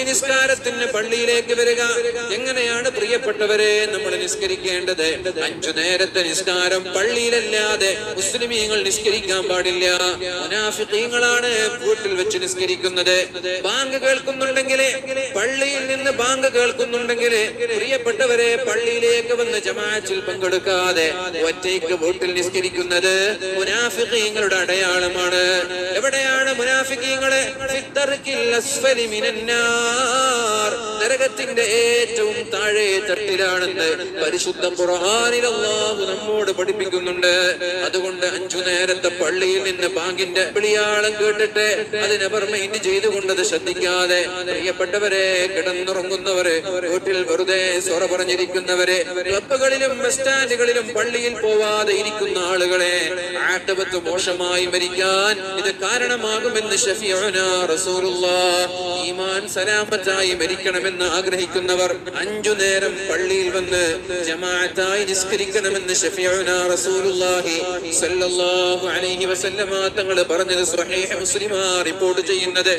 നിസ്കാരത്തിന് പള്ളിയിലേക്ക് വരിക. എങ്ങനെയാണ് പ്രിയപ്പെട്ടവരെ നമ്മൾ നിസ്കരിക്കേണ്ടത്? 5 നേരത്തെ നിസ്കാരം പള്ളിയിലല്ലാതെ മുസ്ലിമീങ്ങൾ നിസ്കരിക്കാൻ പാടില്ല. മുനാഫിഖീങ്ങളാണ് വീട്ടിൽ വെച്ച് നിസ്കരിക്കുന്നത്. ബാങ്ക് കേൾക്കുന്നുണ്ടെങ്കിൽ, പള്ളിയിൽ നിന്ന് ബാങ്ക് കേൾക്കുന്നുണ്ടെങ്കിൽ പ്രിയപ്പെട്ടവരെ പള്ളിയിലേക്ക് വന്ന് ജമാഅത്തിൽ പങ്കെടുക്കാതെ ഒറ്റയ്ക്ക് വീട്ടിൽ നിസ്കരിക്കുന്നത് മുനാഫിഖീങ്ങളുടെ അടയാളമാണ്. എവിടെയാണ് മുനാഫിഖീങ്ങള്? നരകത്തിന്റെ ഏറ്റവും താഴെ തട്ടിലാണെന്ന് പരിശുദ്ധ ഖുർആനിൽ അല്ലാഹു നമ്മോട് പഠിപ്പിക്കുന്നുണ്ട്. അതുകൊണ്ട് 5 നേരത്തെ പള്ളിയിൽ നിന്ന് ബാങ്കിന്റെ വിളിയാളം കേട്ടിട്ട് അതിനെ മൈൻഡ് ചെയ്തുകൊണ്ടത് ശ്രദ്ധിക്കാതെ പ്രിയപ്പെട്ടവരെ, കിടന്നുറങ്ങുന്നവരെ, വീട്ടിൽ വെറുതെ സൊറ പറഞ്ഞിരിക്കുന്നവരെ, ക്ലബുകളിലും ബസ് സ്റ്റാൻഡുകളിലും പള്ളിയിൽ പോവാതെ ഇരിക്കുന്ന ആളുകളെ ആഖിബത്ത് മോശമായി മരിക്കാൻ ഇത് കാരണമാകുമെന്ന് ശഫീഉനാ റസൂലുള്ളാഹ്. ഈമാൻ സലാമത്തായി മരിക്കണമെന്ന് ആഗ്രഹിക്കുന്നവർ 5 നേരം പള്ളിയിൽ വന്ന് ജമാഅത്തായി നിസ്കരിക്കണമെന്ന് ശഫീഉനാ റസൂലുള്ളാഹി സ്വല്ലല്ലാഹു അലൈഹി വസല്ലമ തങ്ങൾ പറഞ്ഞത് സ്വഹീഹ് മുസ്ലിമാ റിപ്പോർട്ട് ചെയ്യുന്നത്.